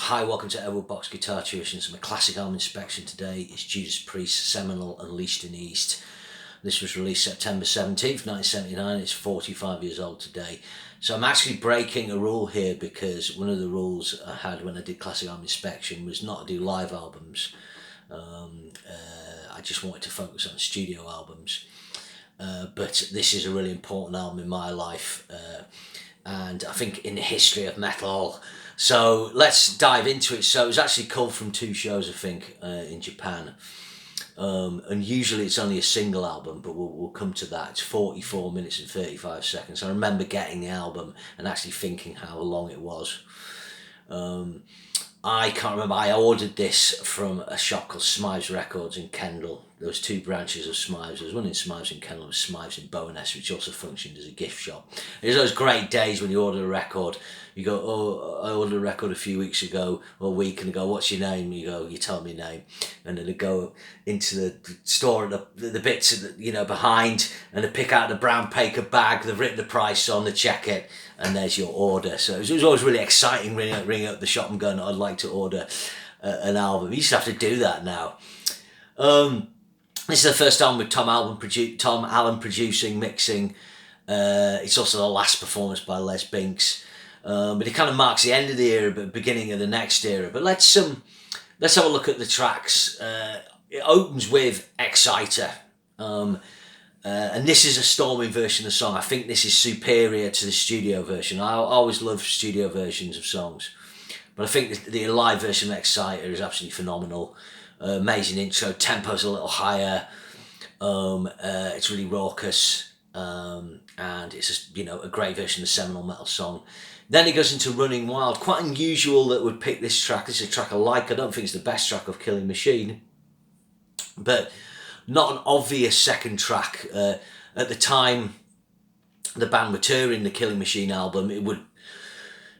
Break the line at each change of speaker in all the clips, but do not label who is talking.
Hi, welcome to Edward Box Guitar Tuitions. My classic album inspection today is Judas Priest's seminal Unleashed in the East. This was released September 17th, 1979. It's 45 years old today. So I'm actually breaking a rule here because one of the rules I had when I did classic album inspection was not to do live albums. I just wanted to focus on studio albums. But this is a really important album in my life. And I think in the history of metal. So let's dive into it. So it was actually called from two shows, I think, in Japan. And usually it's only a single album, but we'll come to that. It's 44 minutes and 35 seconds. I remember getting the album and actually thinking how long it was. I can't remember. I ordered this from a shop called Smythe's Records in Kendal. There was two branches of Smythe's. There was one in Smythe's in Kendal and Smythe's in Bowness, which also functioned as a gift shop. It was those great days when you order a record. You go, oh, I ordered a record a few weeks ago, or a week, and they go, what's your name? You go, you tell me your name. And then they go into the store, the bits, behind, and they pick out the brown paper bag, they've written the price on, they check it, and there's your order. So it was always really exciting ringing up the shop and going, I'd like to order an album. You used to have to do that now. This is the first album with Tom Allen producing, mixing. It's also the last performance by Les Binks. But it kind of marks the end of the era, but beginning of the next era. But let's have a look at the tracks. It opens with Exciter. And this is a storming version of the song. I think this is superior to the studio version. I always love studio versions of songs. But I think the live version of Exciter is absolutely phenomenal. Amazing intro. Tempo's a little higher. It's really raucous. And it's a great version of the seminal metal song. Then it goes into Running Wild. Quite unusual that we'd pick this track. This is a track I like. I don't think it's the best track of Killing Machine. But not an obvious second track. At the time the band were touring the Killing Machine album, it would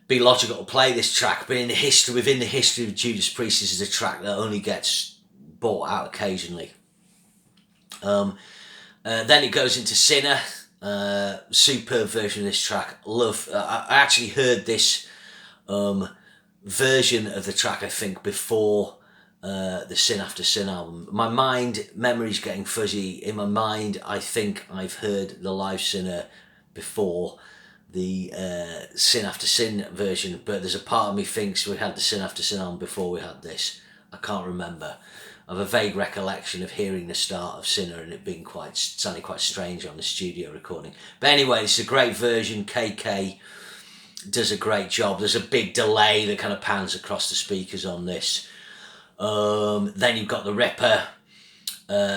be logical to play this track. But within the history of Judas Priest, this is a track that only gets brought out occasionally. Then it goes into Sinner. Superb version of this track. I actually heard this version of the track, I think, before the Sin After Sin album. My memory's getting fuzzy. In my mind, I think I've heard the live Sinner before the Sin After Sin version, but there's a part of me thinks we had the Sin After Sin album before we had this. I can't remember. I have a vague recollection of hearing the start of Sinner and it being sounding quite strange on the studio recording. But anyway, it's a great version. KK does a great job. There's a big delay that kind of pans across the speakers on this. Then you've got the Ripper,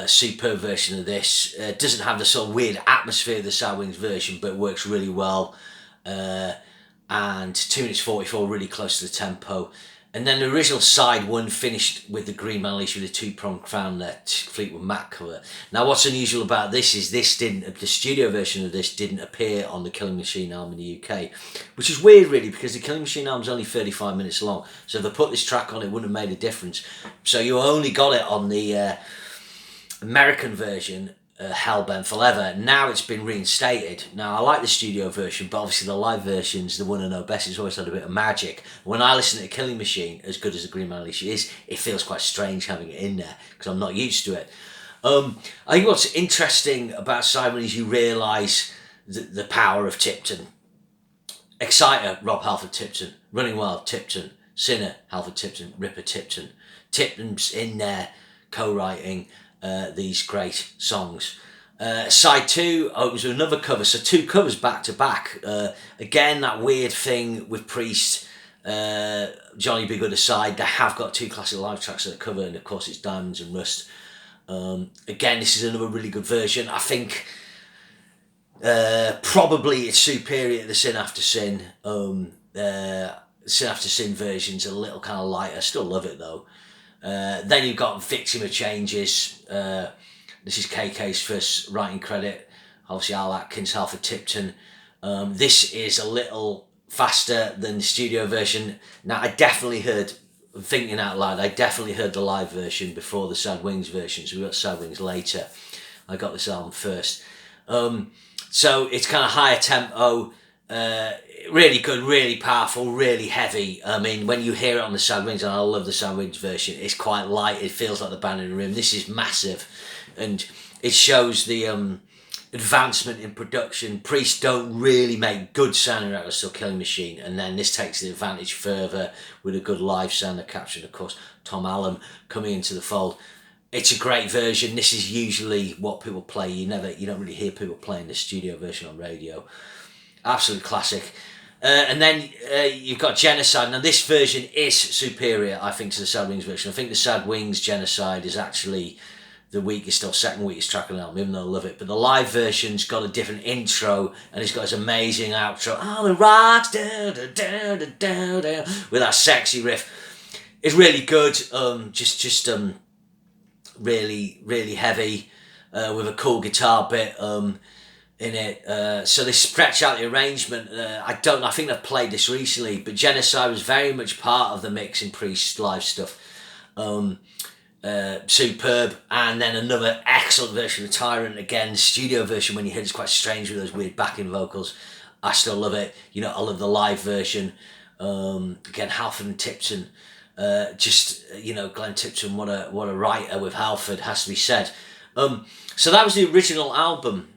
superb version of this. Doesn't have the sort of weird atmosphere of the Sad Wings version, but works really well. And 2 minutes 44, really close to the tempo. And then the original side one finished with the Green Man Unleashed with a two-pronged crown there, Fleetwood Mac cover. Now what's unusual about this is the studio version of this didn't appear on the Killing Machine album in the UK, which is weird really because the Killing Machine album's only 35 minutes long. So if they put this track on, it wouldn't have made a difference. So you only got it on the American version, Hellbent for Leather. Now it's been reinstated. Now I like the studio version, but obviously the live version's the one I know best. It's always had a bit of magic. When I listen to Killing Machine, as good as the Green Man Unleashed is, it feels quite strange having it in there because I'm not used to it. I think what's interesting about Simon is you realise the power of Tipton. Exciter, Rob Halford Tipton. Running Wild, Tipton. Sinner, Halford Tipton. Ripper, Tipton. Tipton's in there co-writing these great songs. Side 2 opens with another cover, so 2 covers back to back. Again, that weird thing with Priest, Johnny B. Good aside, they have got 2 classic live tracks that are covered, and of course it's Diamonds and Rust. Again, this is another really good version. I think probably it's superior to the Sin After Sin. Sin After Sin version's a little kind of lighter, still love it though. Then you've got Victim of Changes. This is KK's first writing credit. Obviously Al Atkins, Halford Tipton. This is a little faster than the studio version. Now I definitely heard, thinking out loud, I definitely heard the live version before the Sad Wings version. So we got Sad Wings later. I got this album first. So it's kind of higher tempo. Really good, really powerful, really heavy. I mean, when you hear it on the Sad Wings, and I love the Sad Wings version, it's quite light. It feels like the band in the room. This is massive, and it shows the advancement in production. Priest don't really make good sounding records, still Killing Machine, and then this takes the advantage further with a good live sound that captured, of course, Tom Allen coming into the fold. It's a great version. This is usually what people play. You don't really hear people playing the studio version on radio. Absolute classic. And then you've got Genocide. Now this version is superior, I think, to the Sad Wings version. I think the Sad Wings Genocide is actually the weakest or second weakest track on the album, even though I love it. But the live version's got a different intro, and it's got this amazing outro. Oh, the rocks, da, da, da, da, da, da, with that sexy riff. It's really good. Just really, really heavy, with a cool guitar bit in it. So they stretch out the arrangement. I think they've played this recently, but Genocide was very much part of the mix in Priest's live stuff. Superb. And then another excellent version of Tyrant, again, studio version. When you hear it's quite strange with those weird backing vocals. I still love it. I love the live version. Again, Halford and Tipton. Glenn Tipton, what a writer with Halford, has to be said. So that was the original album.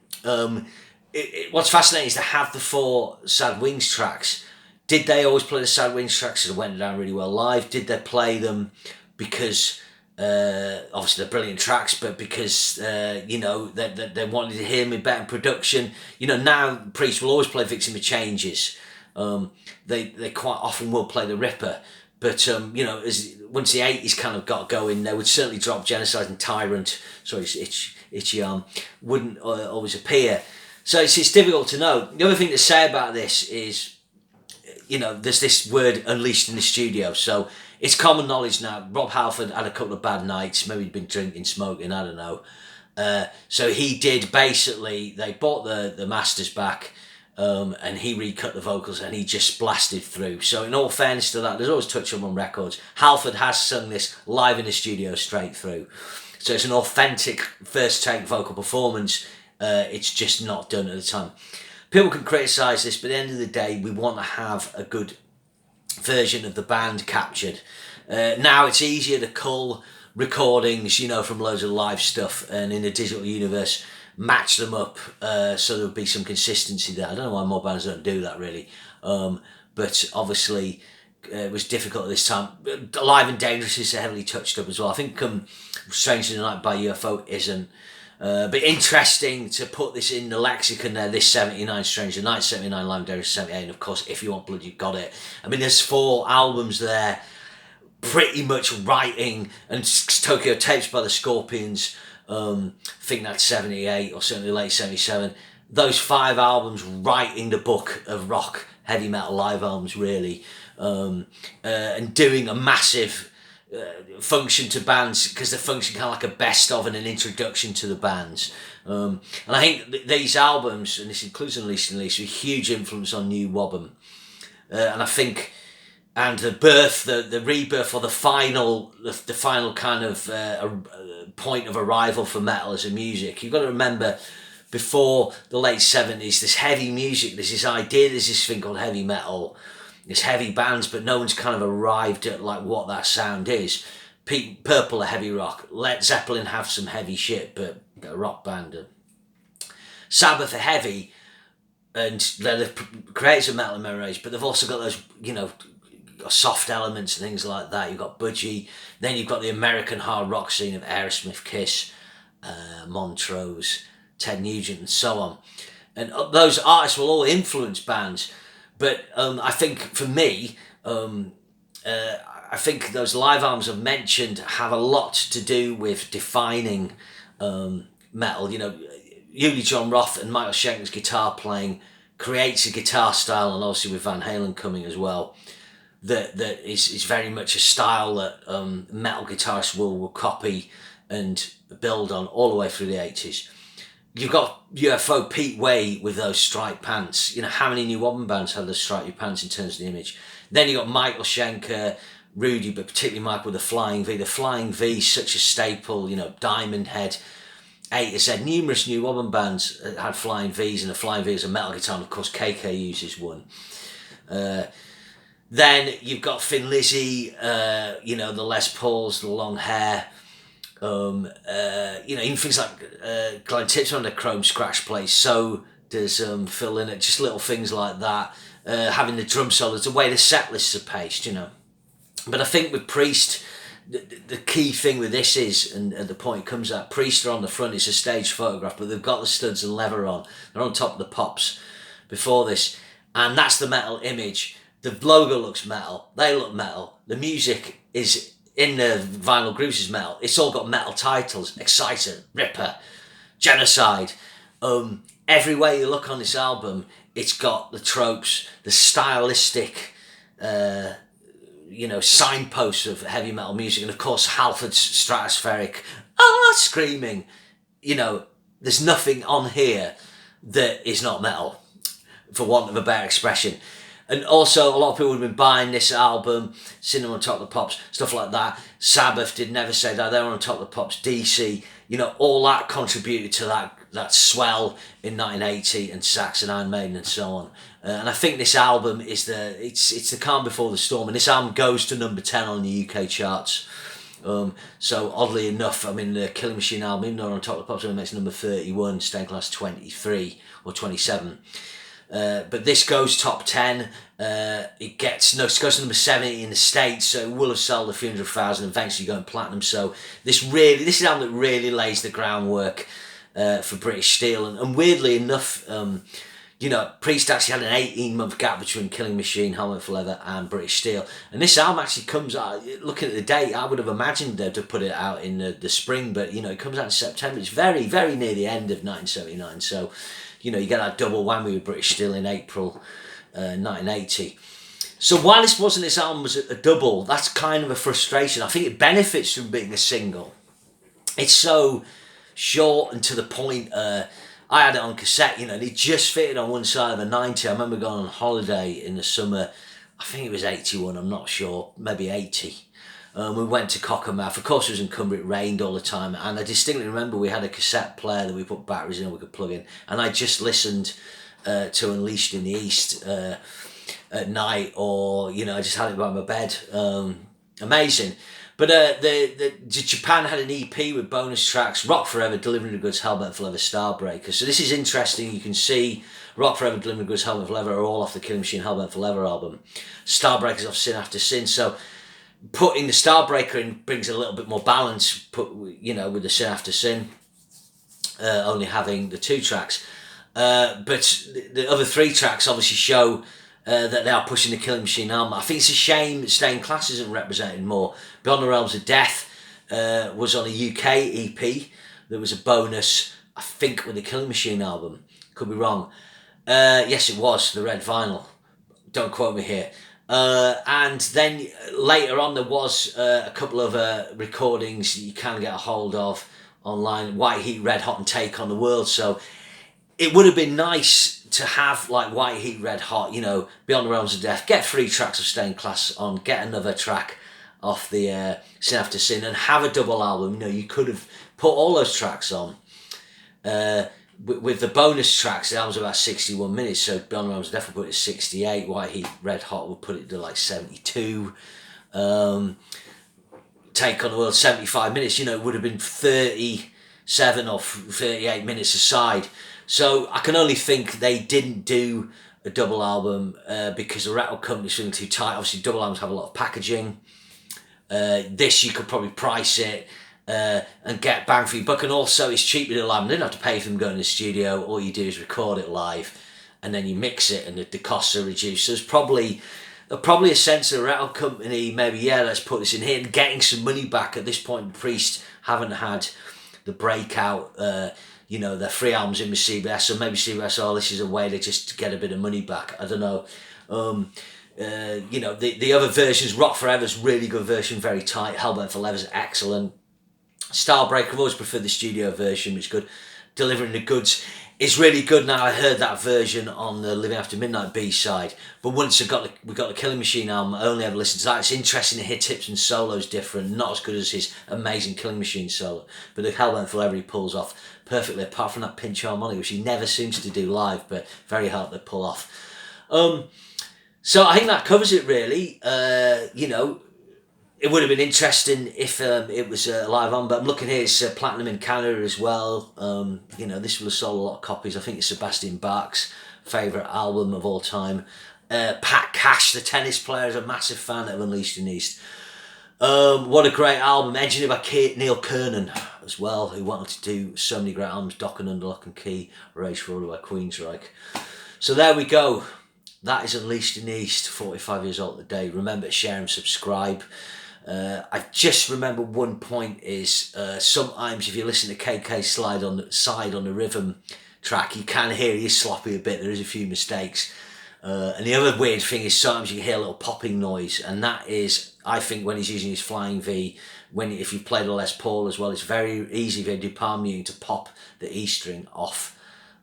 What's fascinating is to have the 4 Sad Wings tracks. Did they always play the Sad Wings tracks? It went down really well live. Did they play them because obviously they're brilliant tracks, but because they wanted to hear me better in production? Now Priest will always play Victim of Changes. They quite often will play the Ripper. But, once the 80s kind of got going, they would certainly drop Genocide and Tyrant. Sorry, Itchy Arm wouldn't always appear. So it's difficult to know. The other thing to say about this is, there's this word unleashed in the studio. So it's common knowledge now. Rob Halford had a couple of bad nights. Maybe he'd been drinking, smoking, I don't know. So he did basically, they bought the masters back. And he recut the vocals and he just blasted through. So in all fairness to that, there's always touch on records. Halford has sung this live in the studio straight through. So it's an authentic first take vocal performance. It's just not done at the time. People can criticise this, but at the end of the day, we want to have a good version of the band captured. Now it's easier to cull recordings, from loads of live stuff, and in the digital universe, match them up so there'll be some consistency there. I don't know why more bands don't do that really, but obviously it was difficult at this time. Alive and Dangerous is heavily touched up as well. I think Strange in the Night by UFO isn't, but interesting to put this in the lexicon there. This 79 Strange in the Night, 79 Alive and Dangerous, 78, and of course If You Want Blood You've Got It. I mean, there's 4 albums there pretty much writing, and Tokyo Tapes by the Scorpions, I think that's 78 or certainly late 77. Those 5 albums writing the book of rock, heavy metal live albums really, and doing a massive function to bands, because they function kind of like a best of and an introduction to the bands. And I think these albums, and this includes Unleashed and Unleashed, were a huge influence on New Wobham. And I think, and the birth, the rebirth, or the final kind of point of arrival for metal as a music. You've got to remember, before the late 70s, this heavy music, there's this idea, there's this thing called heavy metal, there's heavy bands, but no one's kind of arrived at like what that sound is. Purple are heavy rock, Led Zeppelin have some heavy shit, but a rock band. Sabbath are heavy, and they've created some metal in many ways, but they've also got those, soft elements and things like that. You've got Budgie, then you've got the American hard rock scene of Aerosmith, Kiss, Montrose, Ted Nugent, and so on. And those artists will all influence bands. But I think for me, I think those live albums I've mentioned have a lot to do with defining metal. Uli John Roth and Michael Schenker's guitar playing creates a guitar style, and obviously with Van Halen coming as well, that is very much a style that metal guitarists will copy and build on all the way through the 80s. You've got UFO Pete Way with those striped pants. How many New Wobham bands have those striped pants in terms of the image? Then you got Michael Schenker, Rudy, but particularly Michael with the Flying V. The Flying V is such a staple, Diamond Head. A to Z. Numerous new woman bands had Flying V's, and a Flying V is a metal guitar, and of course KK uses one. Then you've got Thin Lizzy, you know, the Les Pauls, the long hair, you know, even things like Glenn Tipton on the chrome scratch plates. So does Phil Lynott, just little things like that. Having the drum solos, the way the set lists are paced, you know. But I think with Priest, the key thing with this is, and at the point it comes out, Priest are on the front, it's a stage photograph, but they've got the studs and leather on. They're on top of the pops before this. And that's the metal image. The logo looks metal. They look metal. The music is in the vinyl grooves is metal. It's all got metal titles: Exciter, Ripper, Genocide. Every way you look on this album, it's got the tropes, the stylistic, you know, signposts of heavy metal music, and of course Halford's stratospheric screaming. You know, there's nothing on here that is not metal, for want of a better expression. And also, a lot of people would have been buying this album, Cinema on Top of the Pops, stuff like that. Sabbath did Never Say Die, they were on Top of the Pops. DC, you know, all that contributed to that swell in 1980, and Saxon, Iron Maiden, and so on. And I think this album is it's the calm before the storm, and this album goes to number 10 on the UK charts. So oddly enough, I mean, the Killing Machine album, even though on Top of the Pops, only makes number 31, Stained Glass 23 or 27. But this goes top 10. It goes to number 70 in the States, so it will have sold a few 100,000, eventually going platinum. So this is an album that really lays the groundwork for British Steel. And weirdly enough, you know, Priest actually had an 18-month gap between Killing Machine, Helmet for Leather, and British Steel. And this album actually comes out, looking at the date, I would have imagined they'd have put it out in the spring, but, you know, it comes out in September. It's very, very near the end of 1979, so, you know, you get that double whammy with British Steel in April 1980. So while this album was a double, that's kind of a frustration. I think it benefits from being a single. It's so short and to the point. I had it on cassette, you know, and it just fitted on one side of a 90. I remember going on holiday in the summer, I think it was 81, I'm not sure, maybe 80. We went to Cockermouth. Of course, it was in Cumbria, it rained all the time, and I distinctly remember we had a cassette player that we put batteries in and we could plug in, and I just listened to Unleashed in the East at night, or, you know, I just had it by my bed. Amazing. But the Japan had an EP with bonus tracks: Rock Forever, Delivering the Goods, Hellbent for Leather, Starbreaker. So this is interesting. You can see Rock Forever, Delivering the Goods, Hellbent for Leather are all off the Killing Machine, Hellbent for Leather album. Starbreaker's off Sin After Sin. So putting the Starbreaker in brings a little bit more balance, you know, with the Sin After Sin only having the 2 tracks. But the other 3 tracks obviously show that they are pushing the Killing Machine album. I think it's a shame that Stained Class isn't represented more. Beyond the Realms of Death was on a UK EP. There was a bonus, I think, with the Killing Machine album. Could be wrong. Yes, it was, the red vinyl. Don't quote me here. And then later on there was a couple of recordings you can get a hold of online. White Heat, Red Hot, and Take on the World. So it would have been nice to have like White Heat, Red Hot, you know, Beyond the Realms of Death, get 3 tracks of Stained Class on, get another track off the Sin After Sin, and have a double album. You know, you could have put all those tracks on. With the bonus tracks, the album's about 61 minutes, so Beyond the Realms of Death would put it at 68, White Heat, Red Hot would put it to like 72. Take on the World, 75 minutes, you know, it would have been 37 or 38 minutes aside. So I can only think they didn't do a double album because the record company's feeling too tight. Obviously, double albums have a lot of packaging. This, you could probably price it and get bang for your buck. And also, it's cheaper to album. You don't have to pay for them going to the studio. All you do is record it live, and then you mix it, and the costs are reduced. So there's probably a sense of the record company, maybe, yeah, let's put this in here, and getting some money back. At this point, Priest haven't had the breakout, you know, their 3 albums in with CBS, so maybe CBS, oh, this is a way to just get a bit of money back. I don't know. You know, the other versions, Rock Forever's really good version, very tight. Hellbent for Leather's excellent. Starbreaker, I've always preferred the studio version, which is good. Delivering the Goods. It's really good now. I heard that version on the Living After Midnight B-side, but once we got the Killing Machine album, I only ever listened to that. It's interesting to hear Tipton's solo's different, not as good as his amazing Killing Machine solo, but the Hell Went Forever he pulls off perfectly, apart from that pinch harmonic, which he never seems to do live, but very hard to pull off. So I think that covers it really. You know, it would have been interesting if it was live on, but I'm looking here, it's platinum in Canada as well. You know, this will have sold a lot of copies. I think it's Sebastian Bach's favourite album of all time. Pat Cash, the tennis player, is a massive fan of Unleashed in the East. What a great album, engineered by Neil Kernan as well, who wanted to do so many great albums, Dokken Under Lock and Key, Rage for Order by Queensryche. So there we go. That is Unleashed in the East, 45 years old today. Remember to share and subscribe. I just remember one point is sometimes if you listen to KK slide on the side on the rhythm track, you can hear he is sloppy a bit. There is a few mistakes. And the other weird thing is sometimes you can hear a little popping noise, and that is, I think, when he's using his Flying V, if you've played a Les Paul as well, it's very easy if you do palm muting to pop the E string off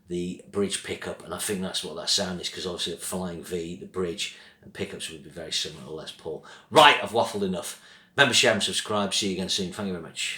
the bridge pickup, and I think that's what that sound is, because obviously at Flying V, the bridge and pickups would be very similar to Les Paul. Right, I've waffled enough. Remember, share and subscribe. See you again soon. Thank you very much.